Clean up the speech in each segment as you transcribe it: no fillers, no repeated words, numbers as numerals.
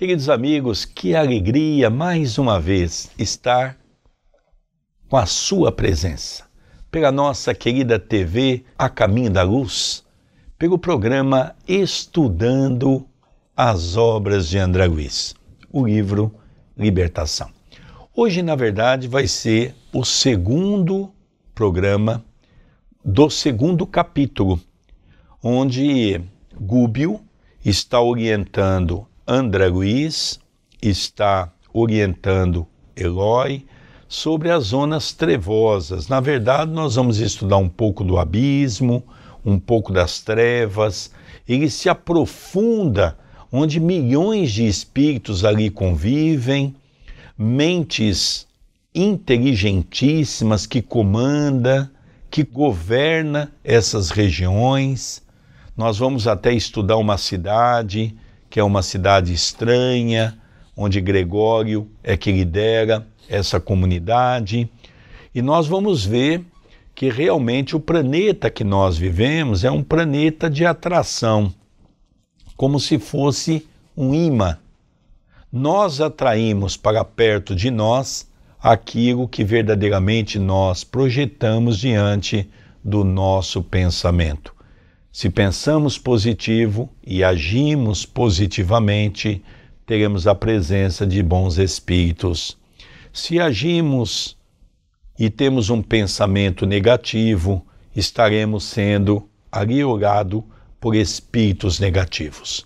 Queridos amigos, que alegria mais uma vez estar com a sua presença, pela nossa querida TV A Caminho da Luz, pelo programa Estudando as Obras de André Luiz, o livro Libertação. Hoje, na verdade, vai ser o segundo programa do segundo capítulo, onde Gubbio está orientando André Luiz, está orientando Eloy sobre as zonas trevosas. Na verdade, nós vamos estudar um pouco do abismo, um pouco das trevas. Ele se aprofunda onde milhões de espíritos ali convivem, mentes inteligentíssimas que comanda, que governa essas regiões. Nós vamos até estudar uma cidade, que é uma cidade estranha, onde Gregório é que lidera essa comunidade. E nós vamos ver que realmente o planeta que nós vivemos é um planeta de atração, como se fosse um imã. Nós atraímos para perto de nós aquilo que verdadeiramente nós projetamos diante do nosso pensamento. Se pensamos positivo e agimos positivamente, teremos a presença de bons espíritos. Se agimos e temos um pensamento negativo, estaremos sendo agregados por espíritos negativos.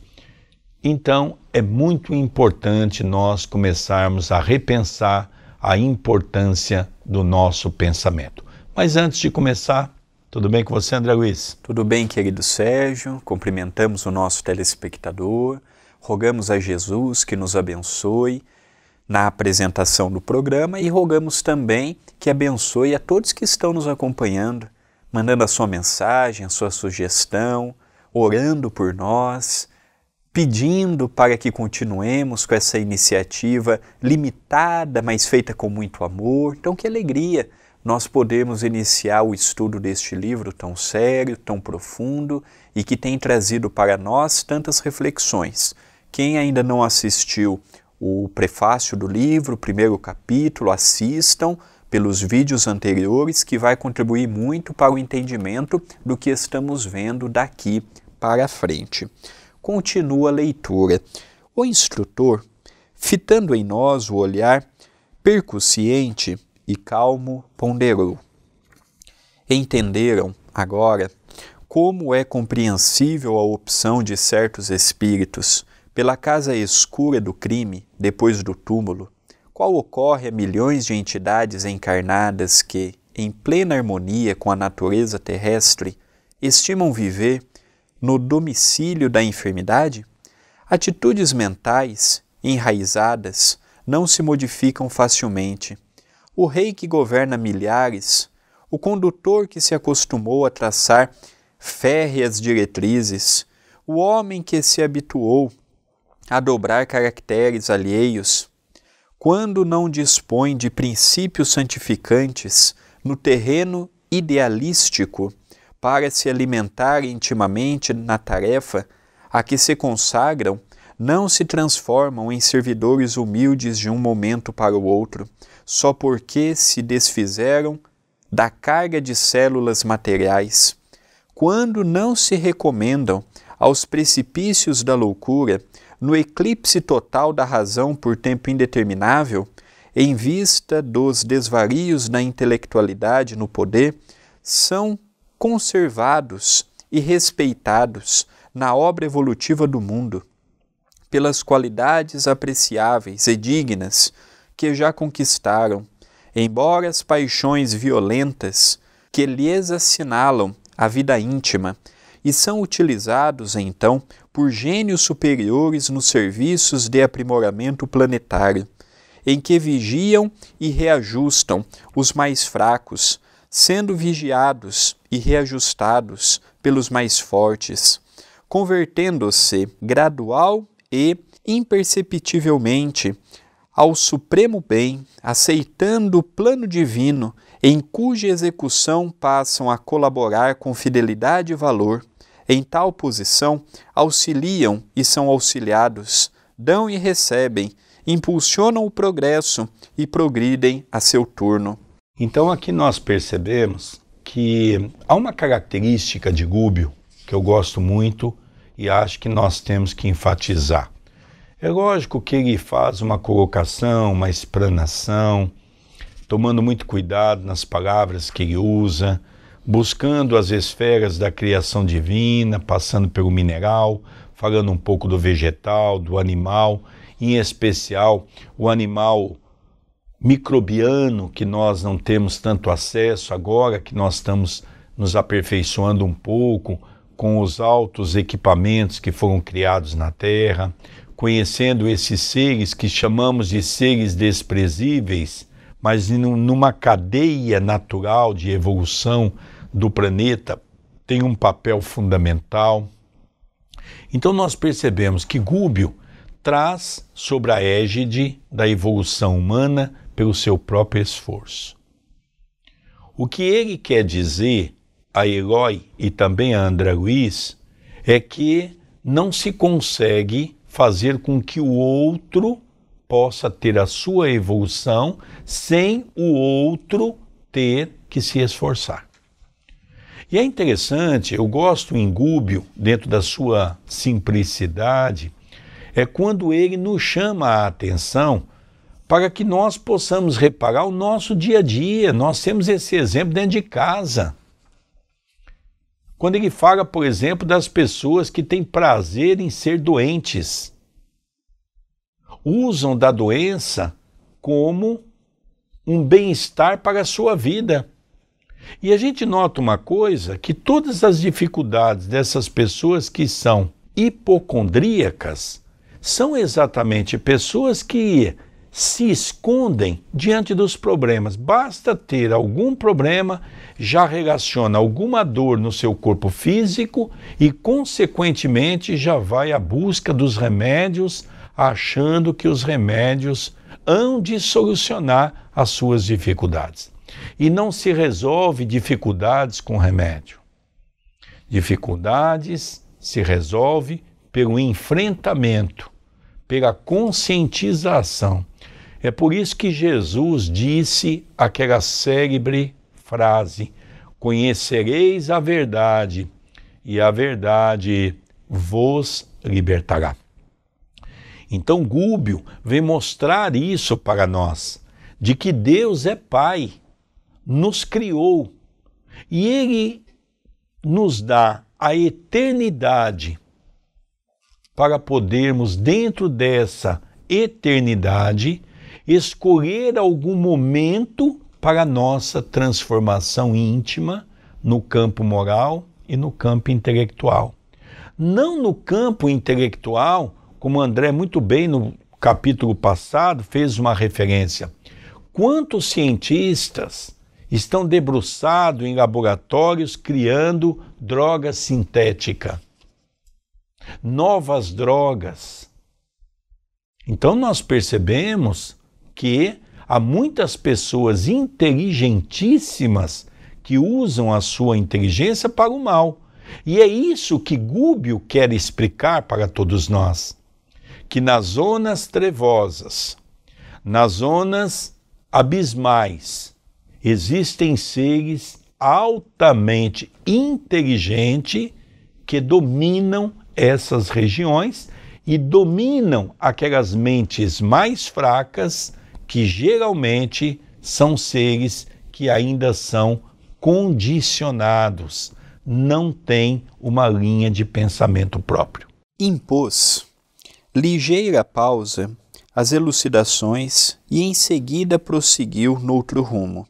Então, é muito importante nós começarmos a repensar a importância do nosso pensamento. Mas antes de começar, tudo bem com você, André Luiz? Tudo bem, querido Sérgio. Cumprimentamos o nosso telespectador. Rogamos a Jesus que nos abençoe na apresentação do programa e rogamos também que abençoe a todos que estão nos acompanhando, mandando a sua mensagem, a sua sugestão, orando por nós, pedindo para que continuemos com essa iniciativa limitada, mas feita com muito amor. Então, que alegria nós podemos iniciar o estudo deste livro tão sério, tão profundo e que tem trazido para nós tantas reflexões. Quem ainda não assistiu o prefácio do livro, o primeiro capítulo, assistam pelos vídeos anteriores, que vai contribuir muito para o entendimento do que estamos vendo daqui para frente. Continua a leitura. O instrutor, fitando em nós o olhar percussiente e calmo, ponderou. Entenderam, agora, como é compreensível a opção de certos espíritos pela casa escura do crime, depois do túmulo, qual ocorre a milhões de entidades encarnadas que, em plena harmonia com a natureza terrestre, estimam viver no domicílio da enfermidade? Atitudes mentais, enraizadas, não se modificam facilmente. O rei que governa milhares, o condutor que se acostumou a traçar férreas diretrizes, o homem que se habituou a dobrar caracteres alheios, quando não dispõe de princípios santificantes no terreno idealístico para se alimentar intimamente na tarefa a que se consagram, não se transformam em servidores humildes de um momento para o outro, só porque se desfizeram da carga de células materiais. Quando não se recomendam aos precipícios da loucura, no eclipse total da razão por tempo indeterminável, em vista dos desvarios da intelectualidade no poder, são conservados e respeitados na obra evolutiva do mundo, pelas qualidades apreciáveis e dignas que já conquistaram, embora as paixões violentas que lhes assinalam a vida íntima, e são utilizados, então, por gênios superiores nos serviços de aprimoramento planetário, em que vigiam e reajustam os mais fracos, sendo vigiados e reajustados pelos mais fortes, convertendo-se gradual e imperceptivelmente ao supremo bem, aceitando o plano divino em cuja execução passam a colaborar com fidelidade e valor. Em tal posição, auxiliam e são auxiliados, dão e recebem, impulsionam o progresso e progridem a seu turno. Então aqui nós percebemos que há uma característica de Gubbio que eu gosto muito e acho que nós temos que enfatizar. É lógico que ele faz uma colocação, uma explanação, tomando muito cuidado nas palavras que ele usa, buscando as esferas da criação divina, passando pelo mineral, falando um pouco do vegetal, do animal, em especial o animal microbiano, que nós não temos tanto acesso agora, que nós estamos nos aperfeiçoando um pouco com os altos equipamentos que foram criados na Terra, conhecendo esses seres que chamamos de seres desprezíveis, mas numa cadeia natural de evolução do planeta, tem um papel fundamental. Então nós percebemos que Gubbio traz sobre a égide da evolução humana pelo seu próprio esforço. O que ele quer dizer a Eloy e também a André Luiz é que não se consegue fazer com que o outro possa ter a sua evolução sem o outro ter que se esforçar. E é interessante, eu gosto em Gubbio, dentro da sua simplicidade, é quando ele nos chama a atenção para que nós possamos reparar o nosso dia a dia. Nós temos esse exemplo dentro de casa. Quando ele fala, por exemplo, das pessoas que têm prazer em ser doentes, usam da doença como um bem-estar para a sua vida. E a gente nota uma coisa, que todas as dificuldades dessas pessoas que são hipocondríacas são exatamente pessoas que se escondem diante dos problemas. Basta ter algum problema, já relaciona alguma dor no seu corpo físico e, consequentemente, já vai à busca dos remédios, achando que os remédios hão de solucionar as suas dificuldades. E não se resolve dificuldades com remédio. Dificuldades se resolve pelo enfrentamento, pela conscientização. É por isso que Jesus disse aquela célebre frase: conhecereis a verdade, e a verdade vos libertará. Então Gubbio vem mostrar isso para nós, de que Deus é Pai, nos criou, e Ele nos dá a eternidade para podermos, dentro dessa eternidade, escolher algum momento para a nossa transformação íntima no campo moral e no campo intelectual. Não no campo intelectual, como André muito bem no capítulo passado fez uma referência. Quantos cientistas estão debruçados em laboratórios criando droga sintética, novas drogas. Então nós percebemos que há muitas pessoas inteligentíssimas que usam a sua inteligência para o mal. E é isso que Gubbio quer explicar para todos nós, que nas zonas trevosas, nas zonas abismais, existem seres altamente inteligentes que dominam essas regiões e dominam aquelas mentes mais fracas, que geralmente são seres que ainda são condicionados, não têm uma linha de pensamento próprio. Impôs ligeira pausa às elucidações e em seguida prosseguiu noutro rumo.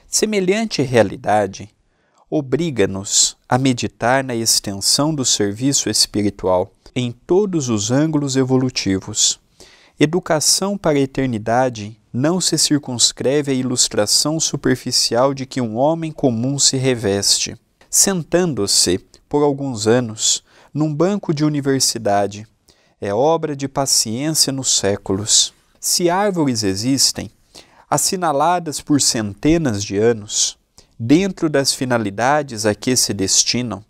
Semelhante realidade obriga-nos a meditar na extensão do serviço espiritual em todos os ângulos evolutivos. Educação para a eternidade não se circunscreve à ilustração superficial de que um homem comum se reveste, sentando-se, por alguns anos, num banco de universidade. É obra de paciência nos séculos. Se árvores existem, assinaladas por centenas de anos, dentro das finalidades a que se destinam,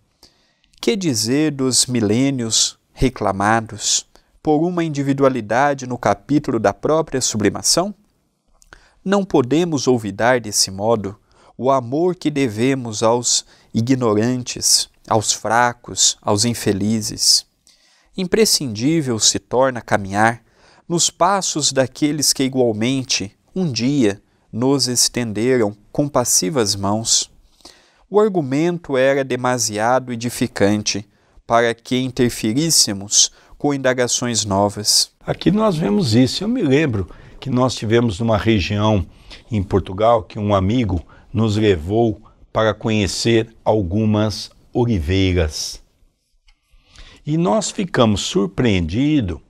que dizer dos milênios reclamados por uma individualidade no capítulo da própria sublimação? Não podemos olvidar desse modo o amor que devemos aos ignorantes, aos fracos, aos infelizes. Imprescindível se torna caminhar nos passos daqueles que igualmente, um dia, nos estenderam compassivas mãos. O argumento era demasiado edificante para que interferíssemos com indagações novas. Aqui nós vemos isso. Eu me lembro que nós tivemos numa região em Portugal que um amigo nos levou para conhecer algumas oliveiras. E nós ficamos surpreendidos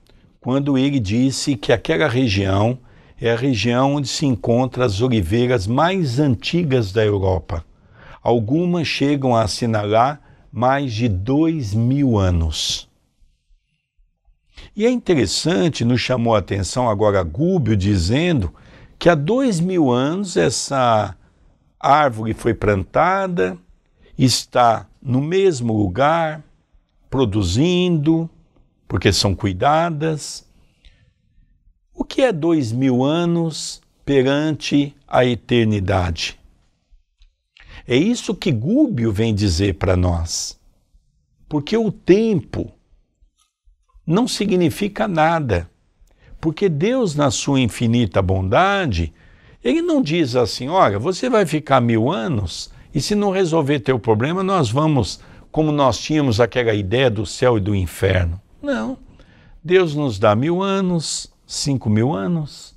quando ele disse que aquela região é a região onde se encontram as oliveiras mais antigas da Europa. Algumas chegam a assinalar mais de 2.000 anos. E é interessante, nos chamou a atenção agora Gúbio dizendo que há 2.000 anos essa árvore foi plantada, está no mesmo lugar, produzindo, porque são cuidadas. O que é 2.000 anos perante a eternidade? É isso que Gúbio vem dizer para nós. Porque o tempo não significa nada. Porque Deus, na sua infinita bondade, Ele não diz assim, olha, você vai ficar 1.000 anos e se não resolver teu problema, nós vamos, como nós tínhamos aquela ideia do céu e do inferno. Não. Deus nos dá 1.000 anos, 5.000 anos,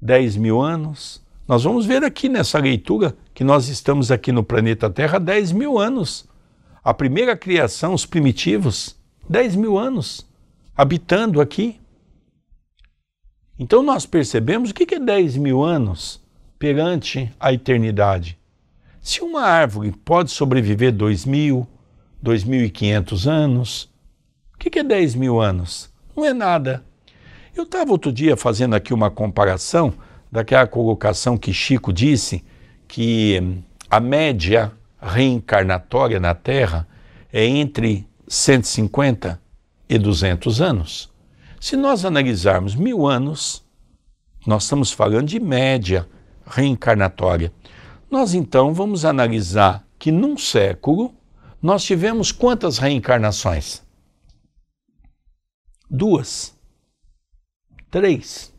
10.000 anos. Nós vamos ver aqui nessa leitura que nós estamos aqui no planeta Terra há 10.000 anos. A primeira criação, os primitivos, 10.000 anos, habitando aqui. Então nós percebemos o que é 10.000 anos perante a eternidade. Se uma árvore pode sobreviver 2.000, 2.500 anos, o que é 10.000 anos? Não é nada. Eu estava outro dia fazendo aqui uma comparação daquela colocação que Chico disse que a média reencarnatória na Terra é entre 150 e 200 anos. Se nós analisarmos 1.000 anos, nós estamos falando de média reencarnatória. Nós então vamos analisar que num século nós tivemos quantas reencarnações? 2, 3,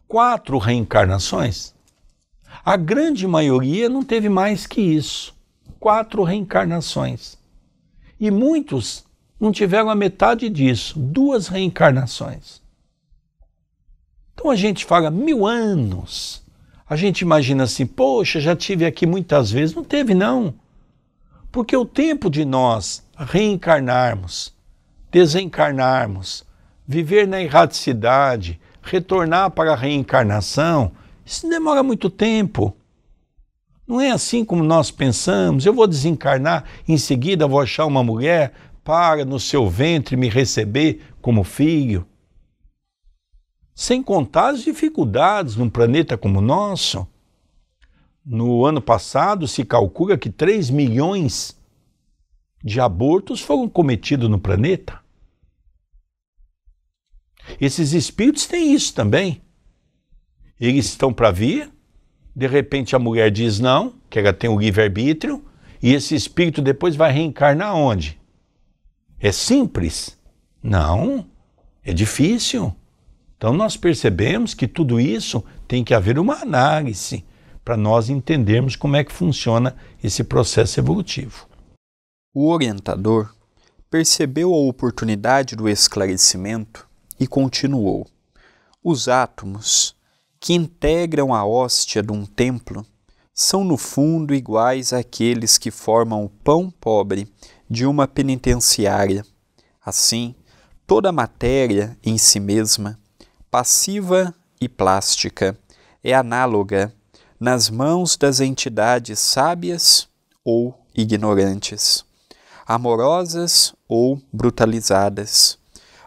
4 reencarnações. A grande maioria não teve mais que isso. 4 reencarnações. E muitos não tiveram a metade disso. 2 reencarnações. Então a gente fala 1.000 anos. A gente imagina assim, poxa, já tive aqui muitas vezes. Não teve, não. Porque o tempo de nós reencarnarmos, desencarnarmos, viver na erraticidade, retornar para a reencarnação, isso demora muito tempo. Não é assim como nós pensamos, eu vou desencarnar, em seguida vou achar uma mulher para no seu ventre me receber como filho. Sem contar as dificuldades num planeta como o nosso. No ano passado se calcula que 3 milhões de abortos foram cometidos no planeta. Esses espíritos têm isso também. Eles estão para vir, de repente a mulher diz não, que ela tem o livre-arbítrio, e esse espírito depois vai reencarnar onde? É simples? Não, é difícil. Então nós percebemos que tudo isso tem que haver uma análise para nós entendermos como é que funciona esse processo evolutivo. O orientador percebeu a oportunidade do esclarecimento e continuou. Os átomos que integram a hóstia de um templo são no fundo iguais àqueles que formam o pão pobre de uma penitenciária. Assim, toda a matéria em si mesma, passiva e plástica, é análoga nas mãos das entidades sábias ou ignorantes, amorosas ou brutalizadas,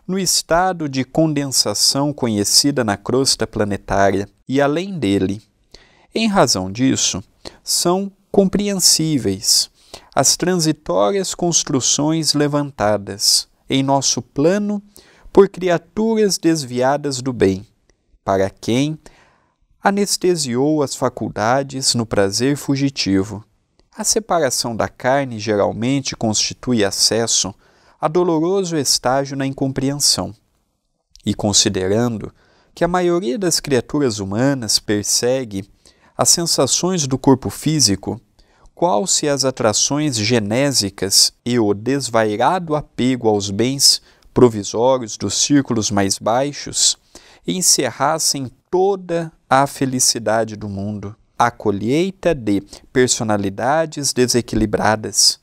no estado de condensação conhecida na crosta planetária e além dele. Em razão disso, são compreensíveis as transitórias construções levantadas em nosso plano por criaturas desviadas do bem, para quem anestesiou as faculdades no prazer fugitivo. A separação da carne geralmente constitui acesso a doloroso estágio na incompreensão. E considerando que a maioria das criaturas humanas persegue as sensações do corpo físico, qual se as atrações genésicas e o desvairado apego aos bens provisórios dos círculos mais baixos encerrassem toda a felicidade do mundo. A colheita de personalidades desequilibradas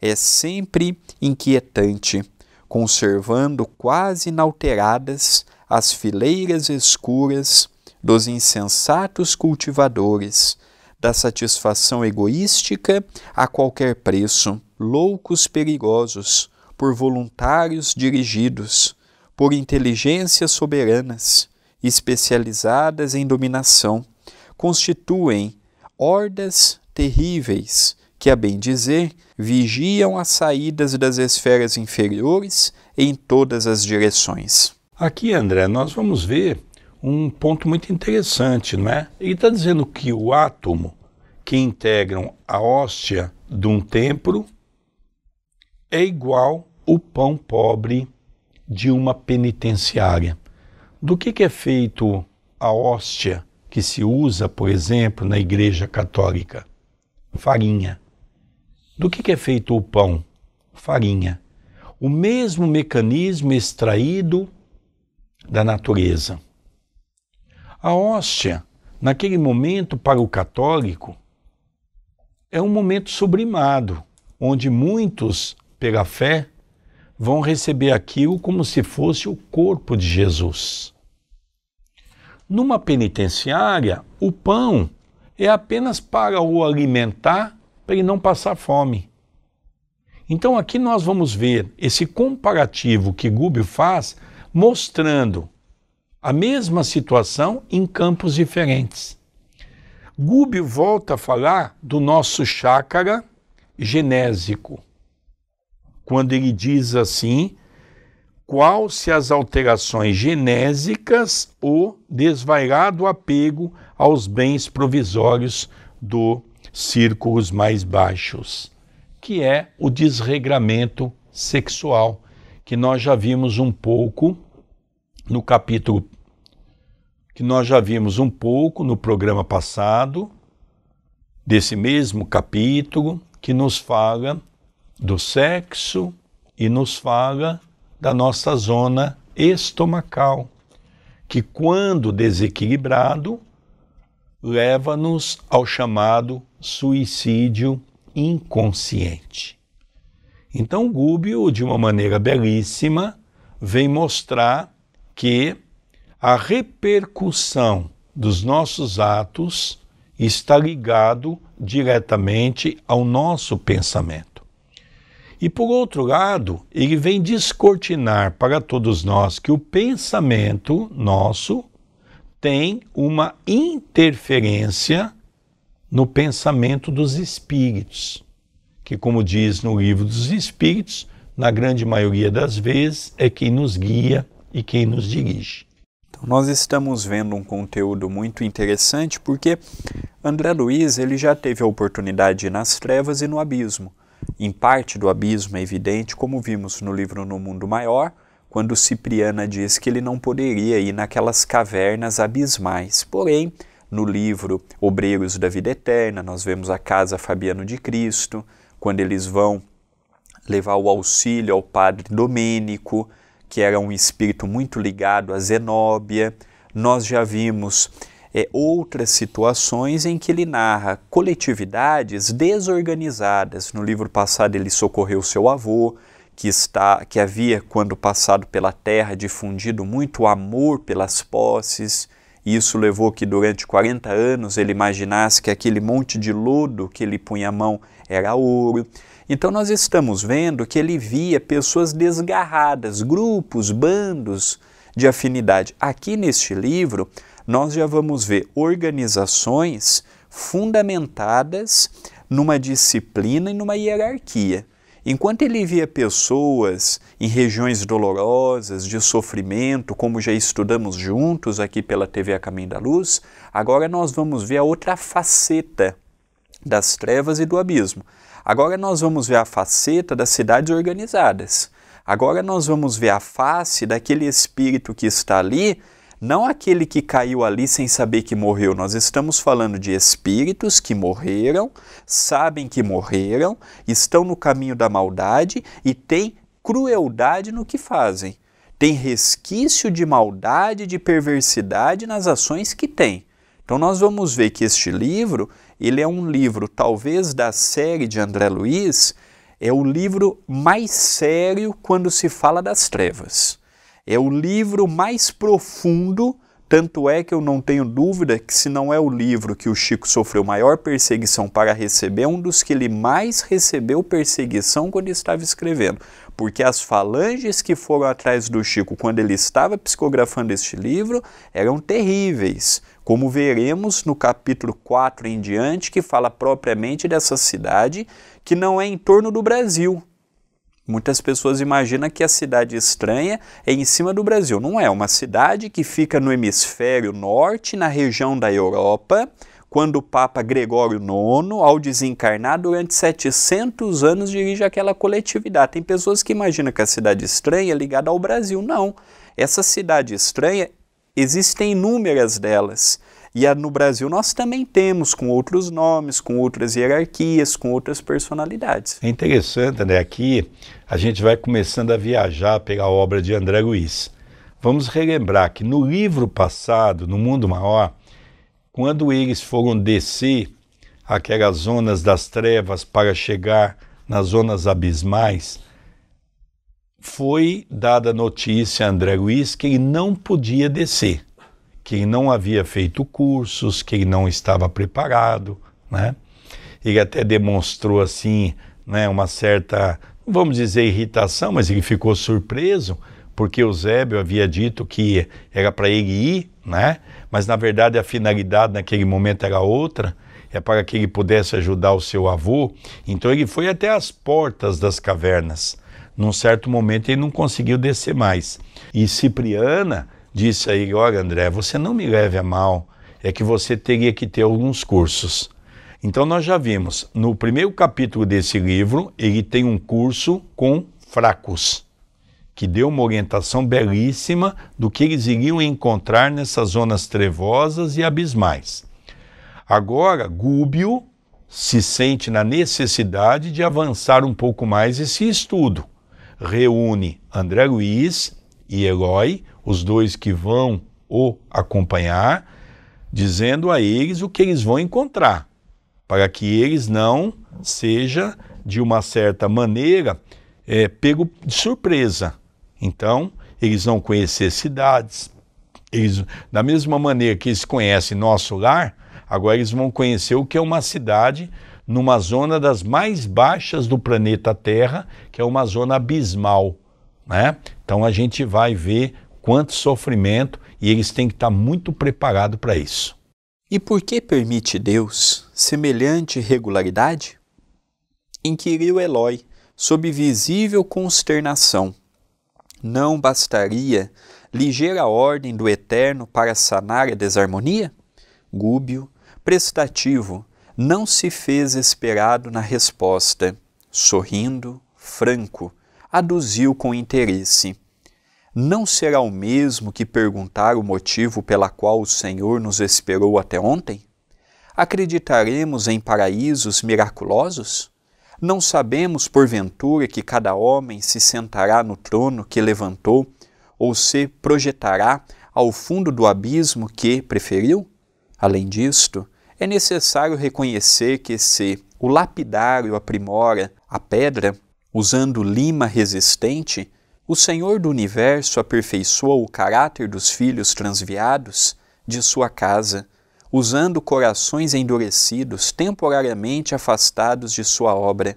é sempre inquietante, conservando quase inalteradas as fileiras escuras dos insensatos cultivadores, da satisfação egoística a qualquer preço, loucos perigosos, por voluntários dirigidos, por inteligências soberanas, especializadas em dominação, constituem hordas terríveis que, a bem dizer, vigiam as saídas das esferas inferiores em todas as direções. Aqui, André, nós vamos ver um ponto muito interessante, não é? Ele está dizendo que o átomo que integram a hóstia de um templo é igual ao pão pobre de uma penitenciária. Do que é feito a hóstia que se usa, por exemplo, na Igreja Católica? Farinha. Do que é feito o pão? Farinha. O mesmo mecanismo extraído da natureza. A hóstia, naquele momento, para o católico, é um momento sublimado, onde muitos, pela fé, vão receber aquilo como se fosse o corpo de Jesus. Numa penitenciária, o pão é apenas para o alimentar, para ele não passar fome. Então aqui nós vamos ver esse comparativo que Gubbio faz, mostrando a mesma situação em campos diferentes. Gubbio volta a falar do nosso chácara genésico, quando ele diz assim: qual se as alterações genésicas ou desvairado apego aos bens provisórios dos círculos mais baixos, que é o desregramento sexual, que nós já vimos um pouco no capítulo, que nós já vimos um pouco no programa passado, desse mesmo capítulo, que nos fala do sexo e nos fala da nossa zona estomacal, que quando desequilibrado, leva-nos ao chamado suicídio inconsciente. Então Gubbio, de uma maneira belíssima, vem mostrar que a repercussão dos nossos atos está ligado diretamente ao nosso pensamento. E por outro lado, ele vem descortinar para todos nós que o pensamento nosso tem uma interferência no pensamento dos espíritos, que, como diz no Livro dos Espíritos, na grande maioria das vezes é quem nos guia e quem nos dirige. Então, nós estamos vendo um conteúdo muito interessante porque André Luiz ele já teve a oportunidade de ir nas trevas e no abismo. Em parte do abismo é evidente, como vimos no livro No Mundo Maior, quando Cipriana diz que ele não poderia ir naquelas cavernas abismais. Porém, no livro Obreiros da Vida Eterna, nós vemos a casa Fabiano de Cristo, quando eles vão levar o auxílio ao padre Domênico, que era um espírito muito ligado a Zenóbia. Nós já vimos outras situações em que ele narra coletividades desorganizadas. No livro passado ele socorreu seu avô, que havia, quando passado pela terra, difundido muito amor pelas posses. Isso levou que durante 40 anos ele imaginasse que aquele monte de lodo que ele punha a mão era ouro. Então nós estamos vendo que ele via pessoas desgarradas, grupos, bandos de afinidade. Aqui neste livro nós já vamos ver organizações fundamentadas numa disciplina e numa hierarquia. Enquanto ele via pessoas em regiões dolorosas, de sofrimento, como já estudamos juntos aqui pela TV A Caminho da Luz, agora nós vamos ver a outra faceta das trevas e do abismo. Agora nós vamos ver a faceta das cidades organizadas. Agora nós vamos ver a face daquele espírito que está ali, não aquele que caiu ali sem saber que morreu. Nós estamos falando de espíritos que morreram, sabem que morreram, estão no caminho da maldade e têm crueldade no que fazem. Tem resquício de maldade, de perversidade nas ações que têm. Então nós vamos ver que este livro, ele é um livro, talvez da série de André Luiz, é o livro mais sério quando se fala das trevas. É o livro mais profundo, tanto é que eu não tenho dúvida que se não é o livro que o Chico sofreu maior perseguição para receber, é um dos que ele mais recebeu perseguição quando estava escrevendo. Porque as falanges que foram atrás do Chico quando ele estava psicografando este livro eram terríveis, como veremos no capítulo 4 em diante, que fala propriamente dessa cidade que não é em torno do Brasil. Muitas pessoas imaginam que a cidade estranha é em cima do Brasil. Não é, uma cidade que fica no hemisfério norte, na região da Europa, quando o Papa Gregório IX, ao desencarnar, durante 700 anos dirige aquela coletividade. Tem pessoas que imaginam que a cidade estranha é ligada ao Brasil. Não, essa cidade estranha, existem inúmeras delas. E no Brasil nós também temos, com outros nomes, com outras hierarquias, com outras personalidades. É interessante, né? Aqui a gente vai começando a viajar pela obra de André Luiz. Vamos relembrar que no livro passado, no Mundo Maior, quando eles foram descer aquelas zonas das trevas para chegar nas zonas abismais, foi dada notícia a André Luiz que ele não podia descer, que ele não havia feito cursos, que ele não estava preparado, né? Ele até demonstrou assim, né, uma certa, vamos dizer, irritação, mas ele ficou surpreso, porque o Eusébio havia dito que era para ele ir, né? Mas na verdade a finalidade naquele momento era outra, é para que ele pudesse ajudar o seu avô. Então ele foi até as portas das cavernas. Num certo momento ele não conseguiu descer mais. E Cipriana disse a ele: olha, André, você não me leve a mal, é que você teria que ter alguns cursos. Então nós já vimos, no primeiro capítulo desse livro, ele tem um curso com fracos, que deu uma orientação belíssima do que eles iriam encontrar nessas zonas trevosas e abismais. Agora, Gúbio se sente na necessidade de avançar um pouco mais esse estudo. Reúne André Luiz e Eloy, os dois que vão o acompanhar, dizendo a eles o que eles vão encontrar, para que eles não seja, de uma certa maneira, pego de surpresa. Então, eles vão conhecer cidades, eles, da mesma maneira que eles conhecem nosso lar, agora eles vão conhecer o que é uma cidade numa zona das mais baixas do planeta Terra, que é uma zona abismal, né? Então a gente vai ver quanto sofrimento, e eles têm que estar muito preparados para isso. E por que permite Deus semelhante irregularidade? Inquiriu Eloy, sob visível consternação. Não bastaria ligeira ordem do Eterno para sanar a desarmonia? Gúbio, prestativo, não se fez esperado na resposta. Sorrindo, franco, aduziu com interesse: não será o mesmo que perguntar o motivo pela qual o Senhor nos esperou até ontem? Acreditaremos em paraísos miraculosos? Não sabemos, porventura, que cada homem se sentará no trono que levantou ou se projetará ao fundo do abismo que preferiu? Além disto, é necessário reconhecer que se o lapidário aprimora a pedra, usando lima resistente, o Senhor do Universo aperfeiçoa o caráter dos filhos transviados de sua casa, usando corações endurecidos, temporariamente afastados de sua obra.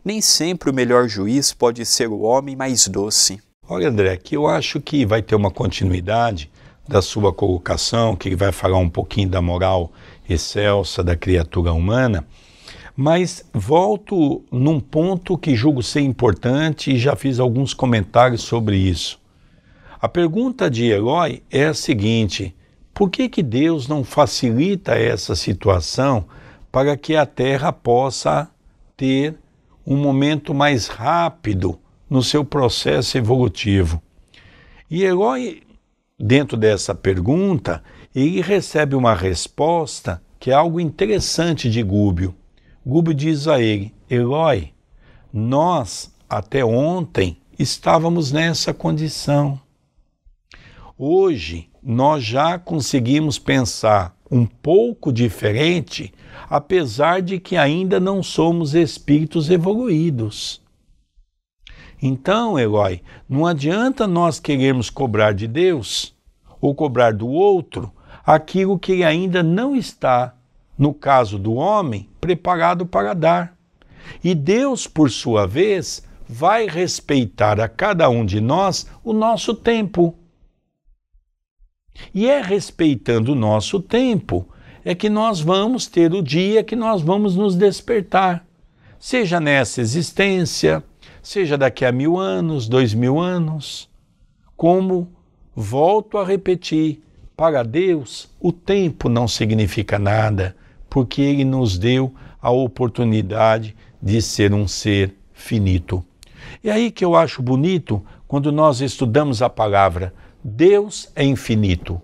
Nem sempre o melhor juiz pode ser o homem mais doce. Olha, André, aqui eu acho que vai ter uma continuidade da sua colocação, que ele vai falar um pouquinho da moral excelsa da criatura humana, Mas volto num ponto que julgo ser importante e já fiz alguns comentários sobre isso. A pergunta de Eloy é a seguinte: por que Deus não facilita essa situação para que a Terra possa ter um momento mais rápido no seu processo evolutivo? E Eloy, dentro dessa pergunta, ele recebe uma resposta que é algo interessante de Gúbio. Gúbio diz a ele: Eloy, nós até ontem estávamos nessa condição. Hoje nós já conseguimos pensar um pouco diferente, apesar de que ainda não somos espíritos evoluídos. Então, Eloy, não adianta nós querermos cobrar de Deus ou cobrar do outro aquilo que ele ainda não está, no caso do homem, preparado para dar. E Deus, por sua vez, vai respeitar a cada um de nós o nosso tempo. E é respeitando o nosso tempo é que nós vamos ter o dia que nós vamos nos despertar. Seja nessa existência, seja daqui a 1000 anos, 2000 anos. Como, volto a repetir, para Deus o tempo não significa nada, porque Ele nos deu a oportunidade de ser um ser finito. É aí que eu acho bonito quando nós estudamos a palavra Deus é infinito.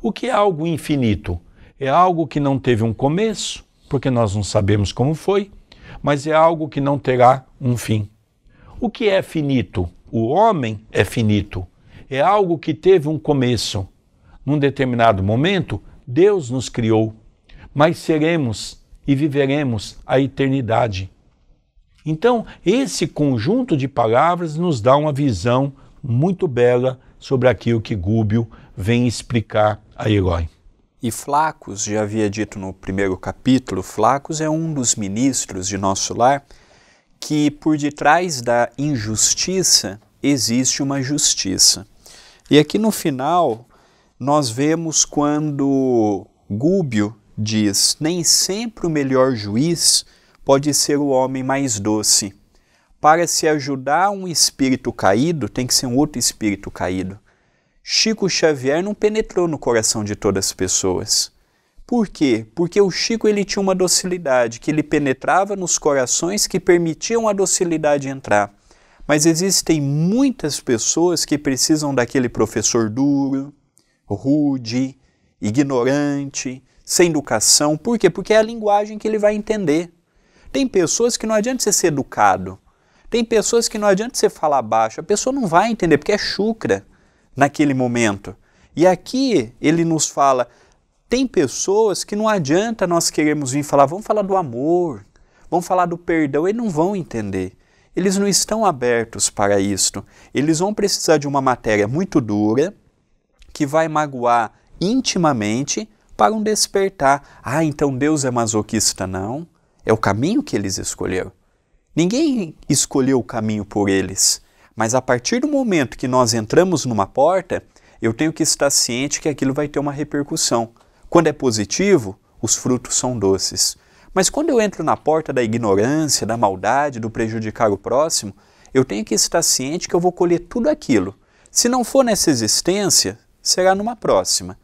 O que é algo infinito? É algo que não teve um começo, porque nós não sabemos como foi, mas é algo que não terá um fim. O que é finito? O homem é finito. É algo que teve um começo. Num determinado momento, Deus nos criou, mas seremos e viveremos a eternidade. Então, esse conjunto de palavras nos dá uma visão muito bela sobre aquilo que Gúbio vem explicar a Eloy. E Flaccus, já havia dito no primeiro capítulo, Flaccus é um dos ministros de nosso lar que por detrás da injustiça existe uma justiça. E aqui no final nós vemos quando Gúbio diz: nem sempre o melhor juiz pode ser o homem mais doce. Para se ajudar um espírito caído, tem que ser um outro espírito caído. Chico Xavier não penetrou no coração de todas as pessoas. Por quê? Porque o Chico ele tinha uma docilidade, que ele penetrava nos corações que permitiam a docilidade entrar. Mas existem muitas pessoas que precisam daquele professor duro, rude, ignorante, sem educação. Por quê? Porque é a linguagem que ele vai entender. Tem pessoas que não adianta você ser educado. Tem pessoas que não adianta você falar baixo. A pessoa não vai entender, porque é chucra naquele momento. E aqui ele nos fala, tem pessoas que não adianta nós queremos vir falar, vamos falar do amor, vamos falar do perdão, eles não vão entender. Eles não estão abertos para isto. Eles vão precisar de uma matéria muito dura, que vai magoar intimamente para um despertar. Ah, então Deus é masoquista? Não. É o caminho que eles escolheram. Ninguém escolheu o caminho por eles. Mas a partir do momento que nós entramos numa porta, eu tenho que estar ciente que aquilo vai ter uma repercussão. Quando é positivo, os frutos são doces. Mas quando eu entro na porta da ignorância, da maldade, do prejudicar o próximo, eu tenho que estar ciente que eu vou colher tudo aquilo. Se não for nessa existência, será numa próxima.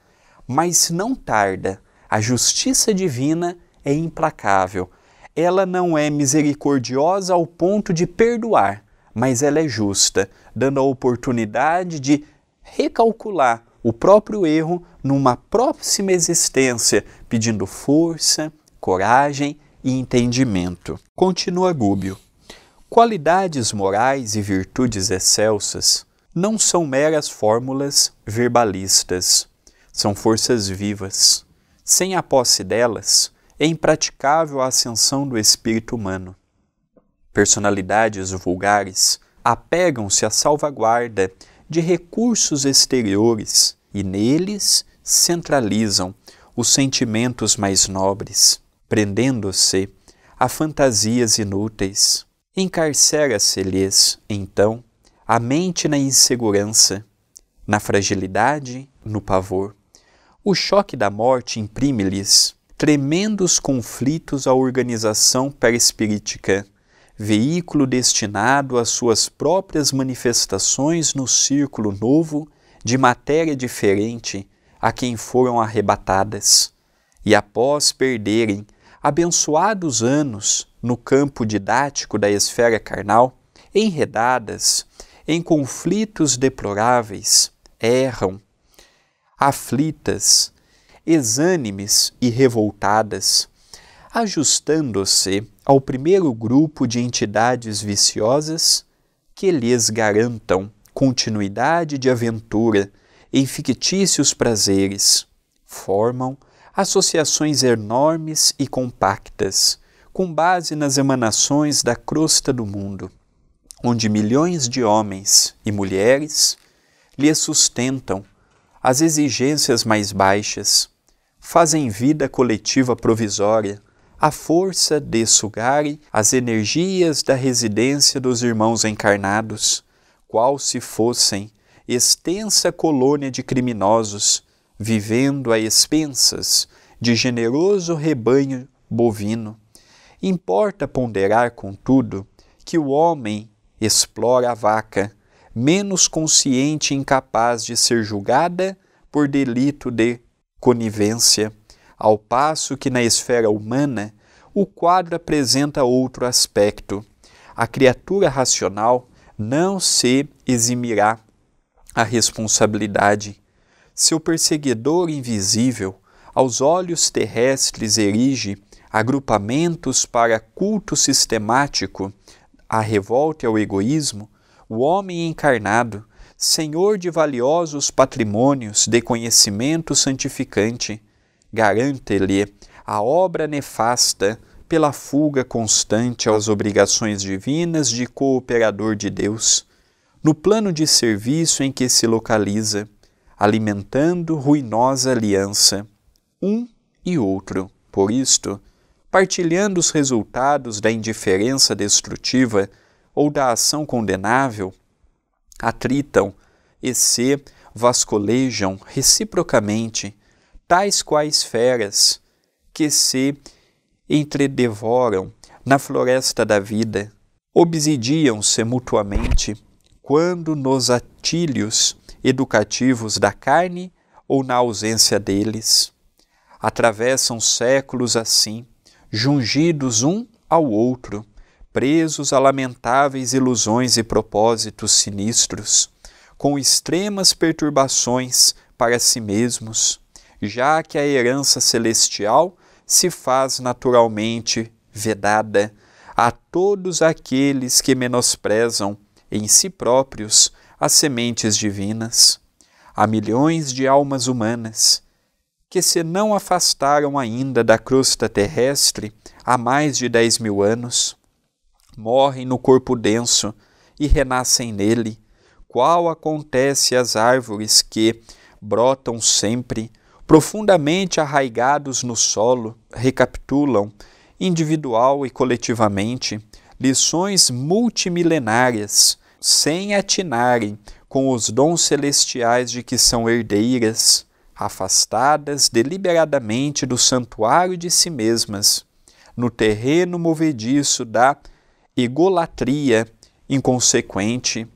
Mas não tarda. A justiça divina é implacável. Ela não é misericordiosa ao ponto de perdoar, mas ela é justa, dando a oportunidade de recalcular o próprio erro numa próxima existência, pedindo força, coragem e entendimento. Continua Gúbio. Qualidades morais e virtudes excelsas não são meras fórmulas verbalistas, são forças vivas. Sem a posse delas, é impraticável a ascensão do espírito humano. Personalidades vulgares apegam-se à salvaguarda de recursos exteriores e neles centralizam os sentimentos mais nobres, prendendo-se a fantasias inúteis. Encarcera-se-lhes, então, a mente na insegurança, na fragilidade, no pavor. O choque da morte imprime-lhes tremendos conflitos à organização perispirítica, veículo destinado às suas próprias manifestações no círculo novo de matéria diferente a quem foram arrebatadas, e após perderem abençoados anos no campo didático da esfera carnal, enredadas em conflitos deploráveis, erram, aflitas, exânimes e revoltadas, ajustando-se ao primeiro grupo de entidades viciosas que lhes garantam continuidade de aventura em fictícios prazeres, formam associações enormes e compactas, com base nas emanações da crosta do mundo, onde milhões de homens e mulheres lhes sustentam as exigências mais baixas, fazem vida coletiva provisória, à força de sugarem as energias da residência dos irmãos encarnados, qual se fossem extensa colônia de criminosos, vivendo a expensas de generoso rebanho bovino. Importa ponderar, contudo, que o homem explora a vaca, menos consciente e incapaz de ser julgada por delito de conivência, ao passo que na esfera humana o quadro apresenta outro aspecto. A criatura racional não se eximirá a responsabilidade. Seu perseguidor invisível, aos olhos terrestres, erige agrupamentos para culto sistemático à revolta e ao egoísmo. O homem encarnado, senhor de valiosos patrimônios de conhecimento santificante, garante-lhe a obra nefasta pela fuga constante às obrigações divinas de cooperador de Deus, no plano de serviço em que se localiza, alimentando ruinosa aliança, um e outro. Por isto, partilhando os resultados da indiferença destrutiva ou da ação condenável, atritam e se vasculejam reciprocamente, tais quais feras que se entredevoram na floresta da vida, obsidiam-se mutuamente quando nos atilhos educativos da carne ou na ausência deles. Atravessam séculos assim, jungidos um ao outro, presos a lamentáveis ilusões e propósitos sinistros, com extremas perturbações para si mesmos, já que a herança celestial se faz naturalmente vedada a todos aqueles que menosprezam em si próprios as sementes divinas. Há milhões de almas humanas que se não afastaram ainda da crosta terrestre há mais de 10.000 anos, morrem no corpo denso e renascem nele, qual acontece às árvores que brotam sempre, profundamente arraigados no solo, recapitulam, individual e coletivamente, lições multimilenárias, sem atinarem com os dons celestiais de que são herdeiras, afastadas deliberadamente do santuário de si mesmas, no terreno movediço da egolatria inconsequente,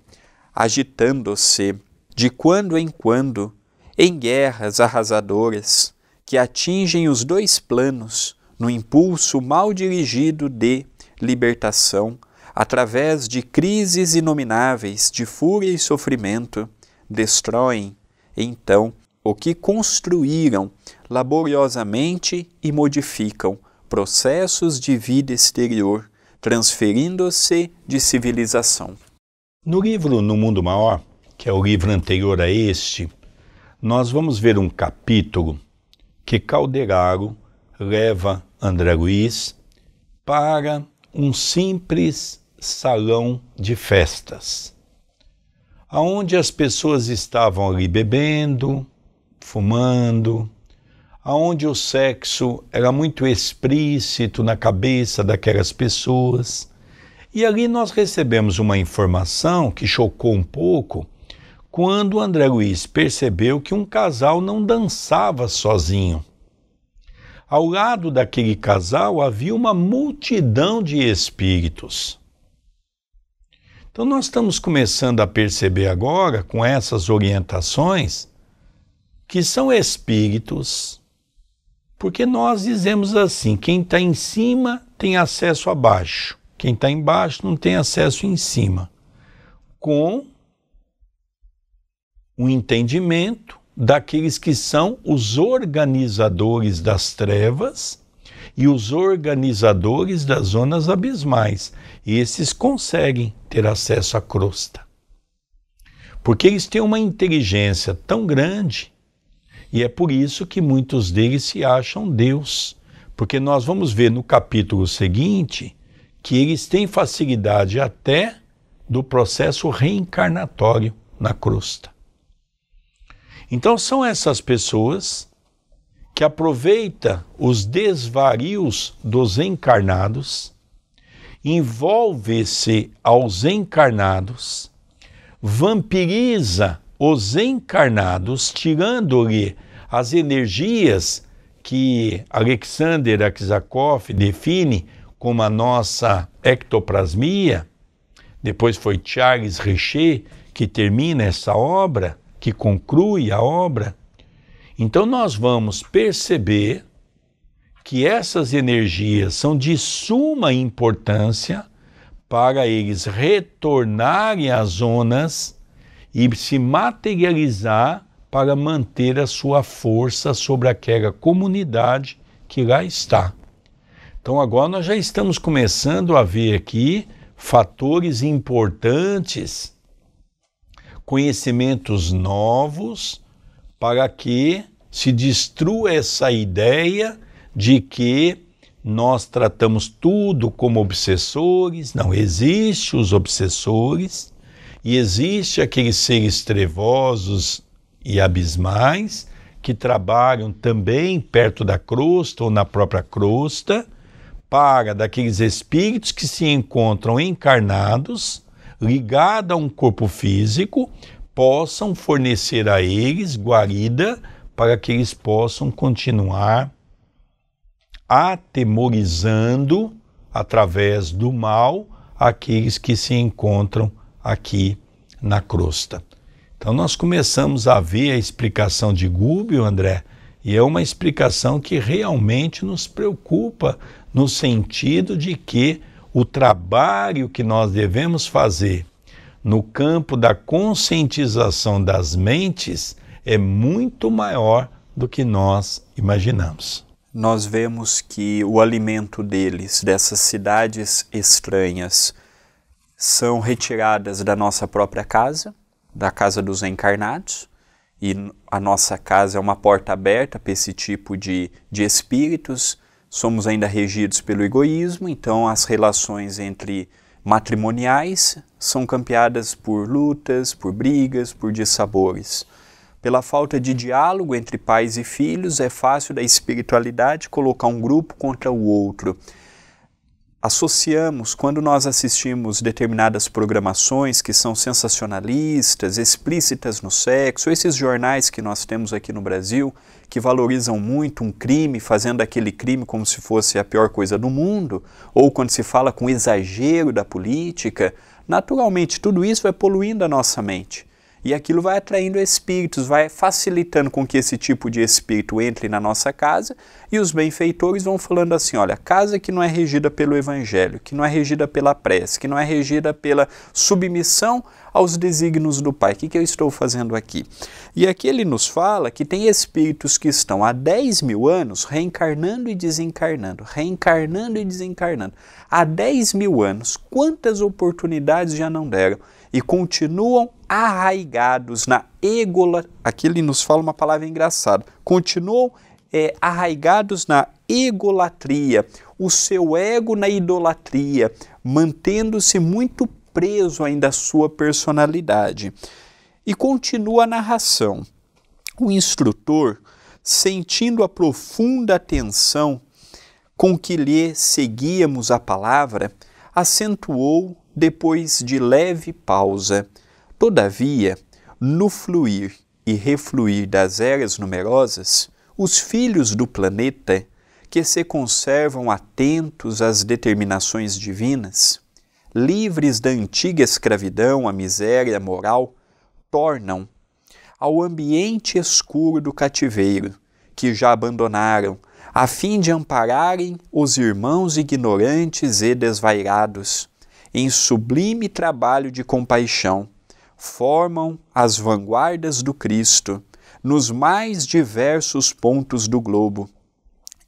agitando-se de quando em quando em guerras arrasadoras que atingem os dois planos no impulso mal dirigido de libertação, através de crises inomináveis de fúria e sofrimento, destroem, então, o que construíram laboriosamente e modificam processos de vida exterior, transferindo-se de civilização. No livro No Mundo Maior, que é o livro anterior a este, nós vamos ver um capítulo que Calderaro leva André Luiz para um simples salão de festas, aonde as pessoas estavam ali bebendo, fumando, aonde o sexo era muito explícito na cabeça daquelas pessoas. E ali nós recebemos uma informação que chocou um pouco, quando André Luiz percebeu que um casal não dançava sozinho. Ao lado daquele casal havia uma multidão de espíritos. Então nós estamos começando a perceber agora, com essas orientações, que são espíritos, porque nós dizemos assim, quem está em cima tem acesso abaixo, quem está embaixo não tem acesso em cima, com o entendimento daqueles que são os organizadores das trevas e os organizadores das zonas abismais. E esses conseguem ter acesso à crosta, porque eles têm uma inteligência tão grande, e é por isso que muitos deles se acham Deus, porque nós vamos ver no capítulo seguinte que eles têm facilidade até do processo reencarnatório na crosta. Então são essas pessoas que aproveitam os desvarios dos encarnados, envolve-se aos encarnados, vampiriza os encarnados, tirando-lhe as energias que Alexander Aksakov define como a nossa ectoplasmia. Depois foi Charles Richer que termina essa obra, que conclui a obra. Então nós vamos perceber que essas energias são de suma importância para eles retornarem às zonas e se materializar para manter a sua força sobre aquela comunidade que lá está. Então agora nós já estamos começando a ver aqui fatores importantes, conhecimentos novos, para que se destrua essa ideia de que nós tratamos tudo como obsessores. Não, existem os obsessores e existe aqueles seres trevosos e abismais que trabalham também perto da crosta ou na própria crosta para daqueles espíritos que se encontram encarnados, ligados a um corpo físico, possam fornecer a eles guarida para que eles possam continuar atemorizando através do mal aqueles que se encontram aqui na crosta. Então nós começamos a ver a explicação de Gubbio, André, e é uma explicação que realmente nos preocupa, no sentido de que o trabalho que nós devemos fazer no campo da conscientização das mentes é muito maior do que nós imaginamos. Nós vemos que o alimento deles, dessas cidades estranhas, são retiradas da nossa própria casa, da casa dos encarnados, e a nossa casa é uma porta aberta para esse tipo de espíritos. Somos ainda regidos pelo egoísmo, então as relações entre matrimoniais são campeadas por lutas, por brigas, por dissabores. Pela falta de diálogo entre pais e filhos, é fácil da espiritualidade colocar um grupo contra o outro. Associamos, quando nós assistimos determinadas programações que são sensacionalistas, explícitas no sexo, esses jornais que nós temos aqui no Brasil, que valorizam muito um crime, fazendo aquele crime como se fosse a pior coisa do mundo, ou quando se fala com exagero da política, naturalmente tudo isso vai poluindo a nossa mente. E aquilo vai atraindo espíritos, vai facilitando com que esse tipo de espírito entre na nossa casa, e os benfeitores vão falando assim, olha, casa que não é regida pelo Evangelho, que não é regida pela prece, que não é regida pela submissão aos desígnios do Pai, o que eu estou fazendo aqui? E aqui ele nos fala que tem espíritos que estão há 10 mil anos reencarnando e desencarnando, reencarnando e desencarnando. Há 10 mil anos, quantas oportunidades já não deram? E continuam arraigados na egolatria. Aqui ele nos fala uma palavra engraçada. Continuam arraigados na egolatria, o seu ego na idolatria, mantendo-se muito preso ainda à sua personalidade. E continua a narração. O instrutor, sentindo a profunda atenção com que lhe seguíamos a palavra, acentuou depois de leve pausa. Todavia, no fluir e refluir das eras numerosas, os filhos do planeta que se conservam atentos às determinações divinas, livres da antiga escravidão à miséria moral, tornam ao ambiente escuro do cativeiro, que já abandonaram, a fim de ampararem os irmãos ignorantes e desvairados, em sublime trabalho de compaixão, formam as vanguardas do Cristo nos mais diversos pontos do globo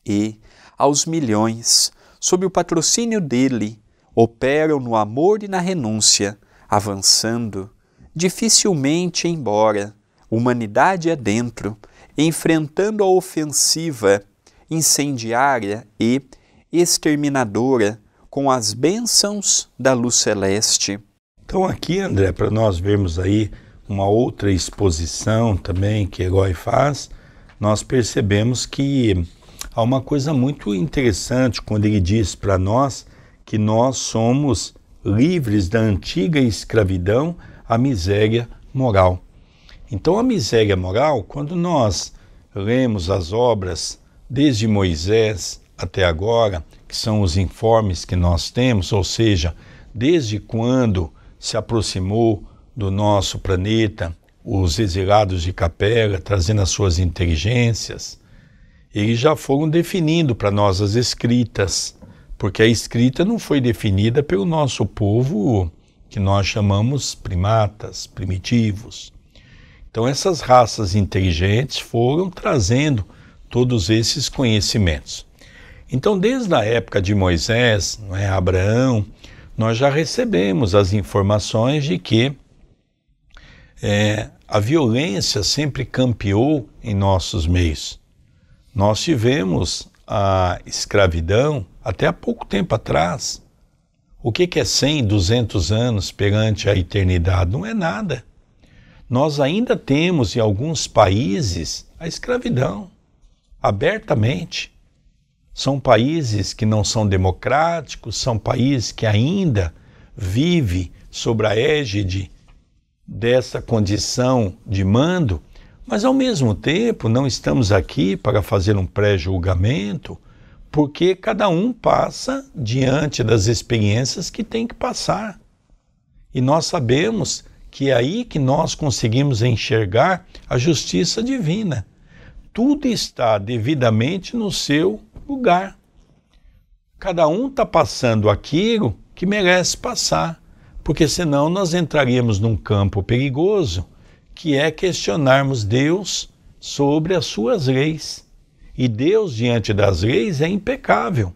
e, aos milhões, sob o patrocínio dele, operam no amor e na renúncia, avançando, dificilmente embora, humanidade adentro, enfrentando a ofensiva incendiária e exterminadora com as bênçãos da luz celeste. Então aqui, André, para nós vermos aí uma outra exposição também que Eloy faz, nós percebemos que há uma coisa muito interessante quando ele diz para nós que nós somos livres da antiga escravidão à miséria moral. Então a miséria moral, quando nós lemos as obras desde Moisés até agora, que são os informes que nós temos, ou seja, desde quando se aproximou do nosso planeta os exilados de Capela, trazendo as suas inteligências, eles já foram definindo para nós as escritas, porque a escrita não foi definida pelo nosso povo que nós chamamos primatas, primitivos. Então essas raças inteligentes foram trazendo todos esses conhecimentos. Então desde a época de Moisés, Abraão, nós já recebemos as informações de que a violência sempre campeou em nossos meios. Nós tivemos a escravidão até há pouco tempo atrás. O que é 100, 200 anos perante a eternidade? Não é nada. Nós ainda temos em alguns países a escravidão, abertamente. São países que não são democráticos, são países que ainda vivem sob a égide dessa condição de mando, mas ao mesmo tempo não estamos aqui para fazer um pré-julgamento, porque cada um passa diante das experiências que tem que passar. E nós sabemos que é aí que nós conseguimos enxergar a justiça divina. Tudo está devidamente no seu lugar. Cada um está passando aquilo que merece passar, porque senão nós entraríamos num campo perigoso, que é questionarmos Deus sobre as suas leis. E Deus, diante das leis, é impecável.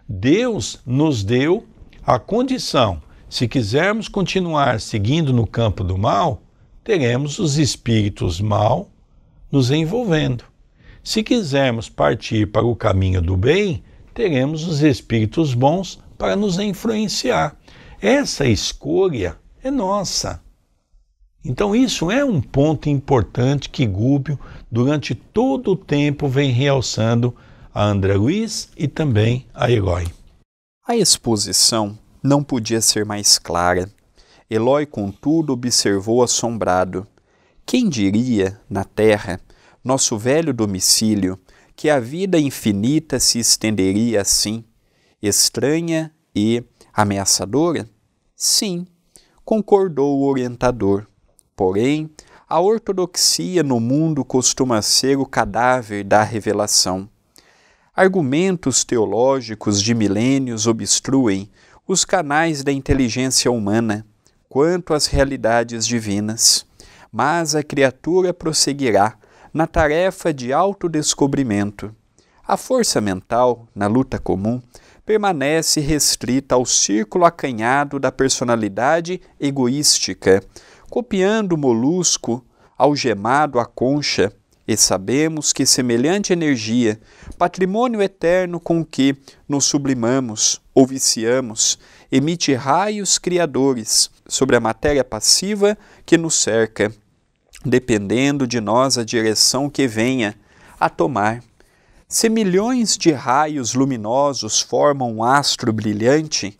Deus nos deu a condição. Se quisermos continuar seguindo no campo do mal, teremos os espíritos mal nos envolvendo. Se quisermos partir para o caminho do bem, teremos os espíritos bons para nos influenciar. Essa escolha é nossa. Então isso é um ponto importante que Gubbio, durante todo o tempo, vem realçando a André Luiz e também a Eloy. A exposição não podia ser mais clara. Eloy, contudo, observou assombrado. Quem diria, na Terra, nosso velho domicílio, que a vida infinita se estenderia assim, estranha e ameaçadora? Sim, concordou o orientador. Porém, a ortodoxia no mundo costuma ser o cadáver da revelação. Argumentos teológicos de milênios obstruem os canais da inteligência humana quanto às realidades divinas, mas a criatura prosseguirá na tarefa de autodescobrimento. A força mental, na luta comum, permanece restrita ao círculo acanhado da personalidade egoística, copiando o molusco algemado à concha, e sabemos que semelhante energia, patrimônio eterno com que nos sublimamos ou viciamos, emite raios criadores sobre a matéria passiva que nos cerca, dependendo de nós a direção que venha a tomar. Se milhões de raios luminosos formam um astro brilhante,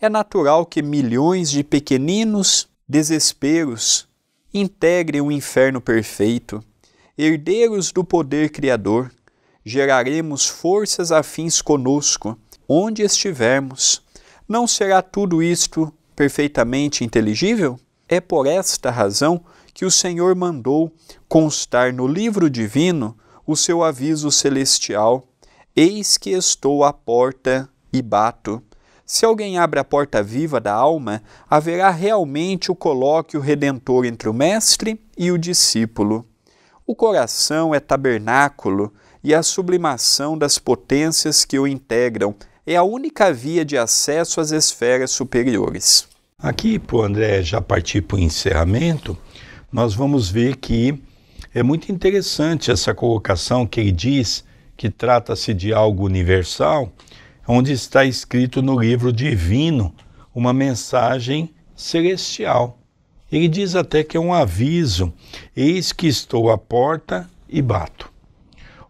é natural que milhões de pequeninos desesperos integrem o inferno perfeito, herdeiros do poder criador, geraremos forças afins conosco, onde estivermos. Não será tudo isto perfeitamente inteligível? É por esta razão que o Senhor mandou constar no livro divino o seu aviso celestial: eis que estou à porta e bato. Se alguém abre a porta viva da alma, haverá realmente o colóquio redentor entre o mestre e o discípulo. O coração é tabernáculo e a sublimação das potências que o integram é a única via de acesso às esferas superiores. Aqui, para o André já partir para o encerramento, nós vamos ver que é muito interessante essa colocação que ele diz que trata-se de algo universal, onde está escrito no livro divino uma mensagem celestial. Ele diz até que é um aviso: eis que estou à porta e bato.